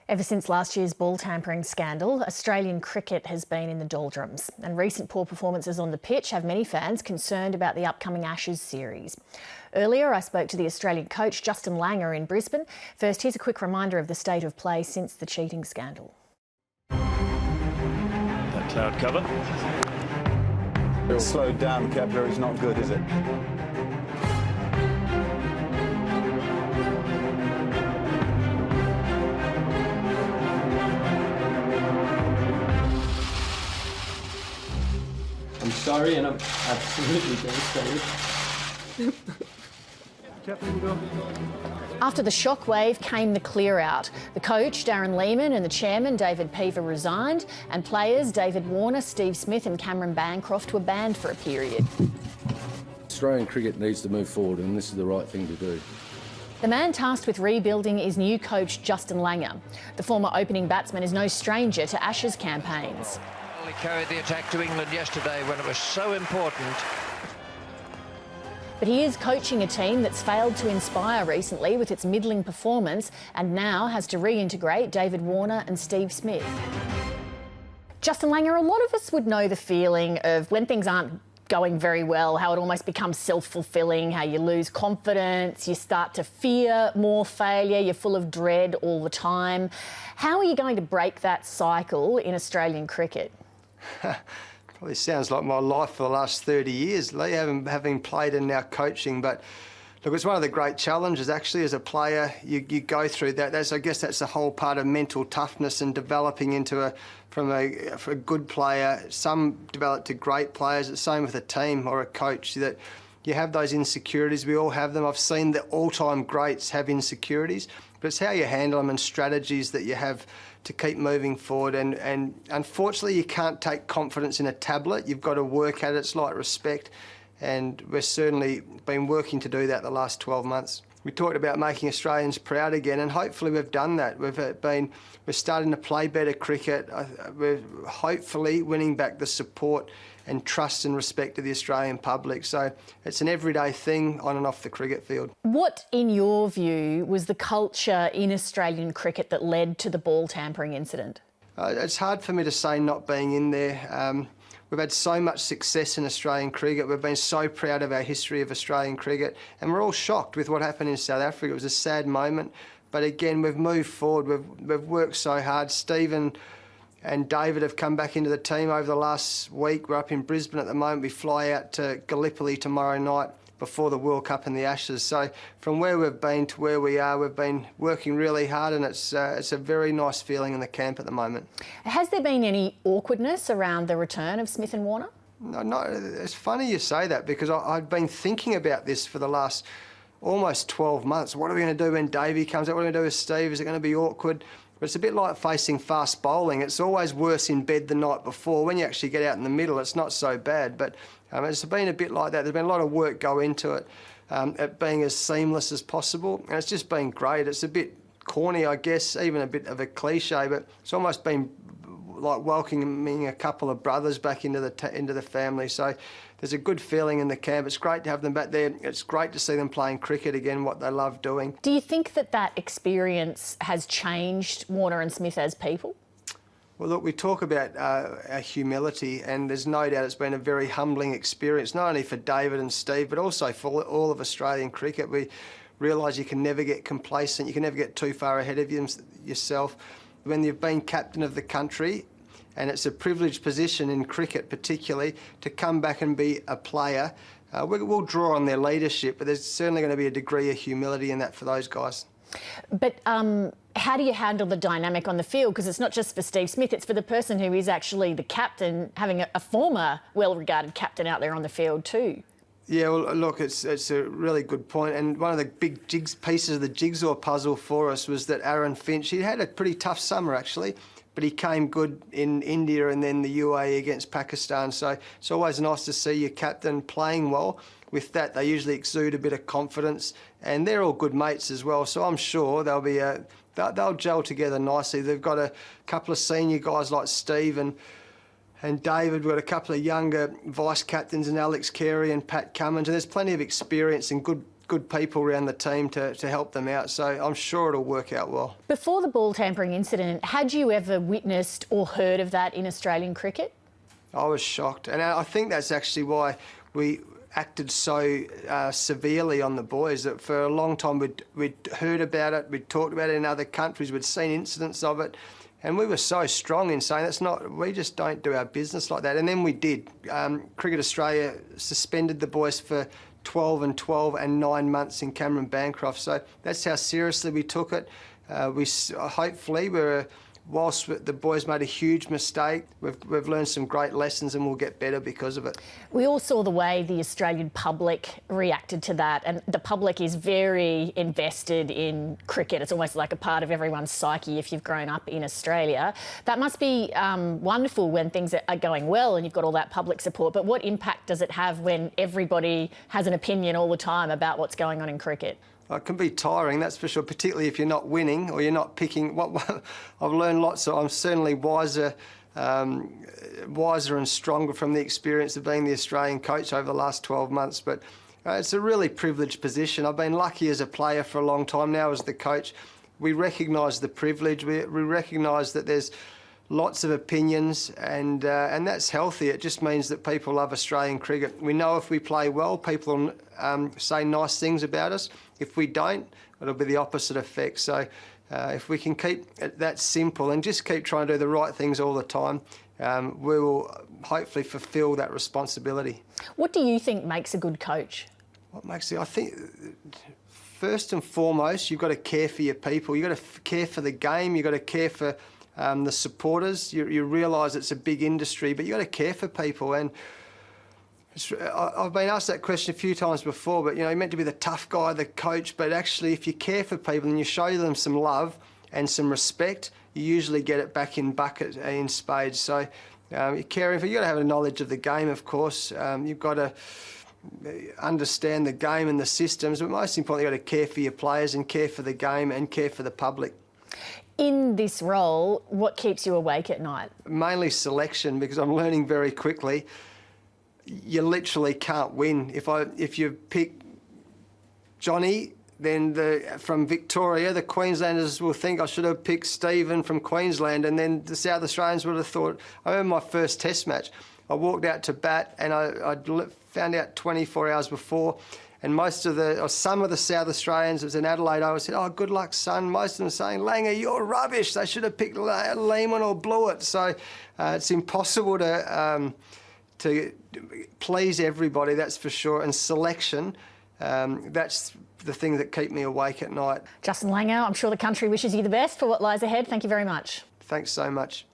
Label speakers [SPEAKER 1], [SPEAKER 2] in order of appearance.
[SPEAKER 1] Ever since last year's ball tampering scandal, Australian cricket has been in the doldrums, and recent poor performances on the pitch have many fans concerned about the upcoming Ashes series. Earlier, I spoke to the Australian coach Justin Langer in Brisbane. First, here's a quick reminder of the state of play since the cheating scandal.
[SPEAKER 2] That cloud cover.
[SPEAKER 3] It's slowed down, Kepler. Is not good, is it?
[SPEAKER 4] I'm sorry, and I'm absolutely devastated.
[SPEAKER 1] After the shockwave came the clear-out. The coach, Darren Lehman, and the chairman, David Peever, resigned, and players David Warner, Steve Smith and Cameron Bancroft were banned for a period.
[SPEAKER 5] Australian cricket needs to move forward, and this is the right thing to do.
[SPEAKER 1] The man tasked with rebuilding is new coach Justin Langer. The former opening batsman is no stranger to Ashes campaigns.
[SPEAKER 6] He carried the attack to England yesterday when it was so important.
[SPEAKER 1] But he is coaching a team that's failed to inspire recently with its middling performance and now has to reintegrate David Warner and Steve Smith. Justin Langer, a lot of us would know the feeling of when things aren't going very well, how it almost becomes self-fulfilling, how you lose confidence, you start to fear more failure, you're full of dread all the time. How are you going to break that cycle in Australian cricket?
[SPEAKER 7] Probably sounds like my life for the last 30 years, Lee, having played and now coaching. But look, it's one of the great challenges actually as a player. You go through that. I guess that's the whole part of mental toughness and developing into from a good player. Some develop to great players. It's the same with a team or a coach, that you have those insecurities. We all have them. I've seen the all-time greats have insecurities, but it's how you handle them and strategies that you have to keep moving forward. And unfortunately, you can't take confidence in a tablet. You've got to work at it. It's like respect. And we've certainly been working to do that the last 12 months. We talked about making Australians proud again, and hopefully we've done that. We're starting to play better cricket. We're hopefully winning back the support and trust and respect of the Australian public. So it's an everyday thing on and off the cricket field. What,
[SPEAKER 1] in your view, was the culture in Australian cricket that led to the ball tampering incident?
[SPEAKER 7] It's hard for me to say not being in there. We've had so much success in Australian cricket. We've been so proud of our history of Australian cricket, and we're all shocked with what happened in South Africa. It was a sad moment, but again, we've moved forward. We've worked so hard. Stephen and David have come back into the team over the last week. We're up in Brisbane at the moment. We fly out to Gallipoli tomorrow night before the World Cup and the Ashes. So from where we've been to where we are, we've been working really hard, and it's a very nice feeling in the camp at the moment.
[SPEAKER 1] Has there been any awkwardness around the return of Smith and Warner?
[SPEAKER 7] No, it's funny you say that, because I've been thinking about this for the last almost 12 months. What are we going to do when Davey comes out? What are we going to do with Steve? Is it going to be awkward? But it's a bit like facing fast bowling. It's always worse in bed the night before. When you actually get out in the middle, it's not so bad. But it's been a bit like that. There's been a lot of work go into it, it being as seamless as possible. And it's just been great. It's a bit corny, I guess, even a bit of a cliche, but it's almost been like welcoming a couple of brothers back into the family. So there's a good feeling in the camp. It's great to have them back there. It's great to see them playing cricket again, what they love doing.
[SPEAKER 1] Do you think that experience has changed Warner and Smith as people?
[SPEAKER 7] Well, look, we talk about our humility, and there's no doubt it's been a very humbling experience, not only for David and Steve, but also for all of Australian cricket. We realise you can never get complacent, you can never get too far ahead of yourself. When you've been captain of the country, and it's a privileged position in cricket particularly, to come back and be a player, we'll draw on their leadership, but there's certainly going to be a degree of humility in that for those guys.
[SPEAKER 1] But how do you handle the dynamic on the field? Because it's not just for Steve Smith, it's for the person who is actually the captain, having a former well-regarded captain out there on the field too.
[SPEAKER 7] Yeah, well, look, it's a really good point. And one of the big pieces of the jigsaw puzzle for us was that Aaron Finch, he had a pretty tough summer actually, but he came good in India and then the UAE against Pakistan. So it's always nice to see your captain playing well. With that, they usually exude a bit of confidence, and they're all good mates as well. So I'm sure they'll gel together nicely. They've got a couple of senior guys like Steve and David. We've got a couple of younger vice captains in Alex Carey and Pat Cummins, and there's plenty of experience and good good people around the team to help them out. So I'm sure it'll work out well.
[SPEAKER 1] Before the ball tampering incident, had you ever witnessed or heard of that in Australian cricket?
[SPEAKER 7] I was shocked, and I think that's actually why we acted so severely on the boys. That for a long time we'd heard about it, we'd talked about it in other countries, we'd seen incidents of it, and we were so strong in saying we just don't do our business like that. And then we did. Cricket Australia suspended the boys for 12 and 9 months in Cameron Bancroft. So that's how seriously we took it. Hopefully whilst the boys made a huge mistake, we've learned some great lessons and we'll get better because of it.
[SPEAKER 1] We all saw the way the Australian public reacted to that, and the public is very invested in cricket. It's almost like a part of everyone's psyche if you've grown up in Australia. That must be wonderful when things are going well and you've got all that public support, but what impact does it have when everybody has an opinion all the time about what's going on in cricket?
[SPEAKER 7] It can be tiring, that's for sure, particularly if you're not winning or you're not picking. I've learned lots, so I'm certainly wiser and stronger from the experience of being the Australian coach over the last 12 months. But it's a really privileged position. I've been lucky as a player for a long time now as the coach. We recognise the privilege, we recognise that there's lots of opinions, and that's healthy. It just means that people love Australian cricket. We know if we play well, people will say nice things about us. If we don't, it'll be the opposite effect. So if we can keep it that simple and just keep trying to do the right things all the time, we will hopefully fulfil that responsibility.
[SPEAKER 1] What do you think makes a good coach?
[SPEAKER 7] What makes it? I think first and foremost, you've got to care for your people. You've got to care for the game. You've got to care for the supporters. You realise it's a big industry, but you've got to care for people. And I've been asked that question a few times before, but you're meant to be the tough guy, the coach, but actually if you care for people and you show them some love and some respect, you usually get it back in bucket, in spades. So you're caring for, you've got to have a knowledge of the game, of course. You've got to understand the game and the systems, but most importantly, you've got to care for your players and care for the game and care for the public.
[SPEAKER 1] In this role, what keeps you awake at night? Mainly
[SPEAKER 7] selection, because I'm learning very quickly. You literally can't win. If you pick Johnny, then from Victoria, the Queenslanders will think I should have picked Stephen from Queensland, and then the South Australians would have thought. I remember my first Test match. I walked out to bat, and I found out 24 hours before. And some of the South Australians, it was in Adelaide, I said, "Oh, good luck, son." Most of them saying, "Langer, you're rubbish. They should have picked Lehman or Blewett." So it's impossible to please everybody, that's for sure. And selection, that's the thing that keep me awake at night.
[SPEAKER 1] Justin Langer, I'm sure the country wishes you the best for what lies ahead. Thank you very much.
[SPEAKER 7] Thanks so much.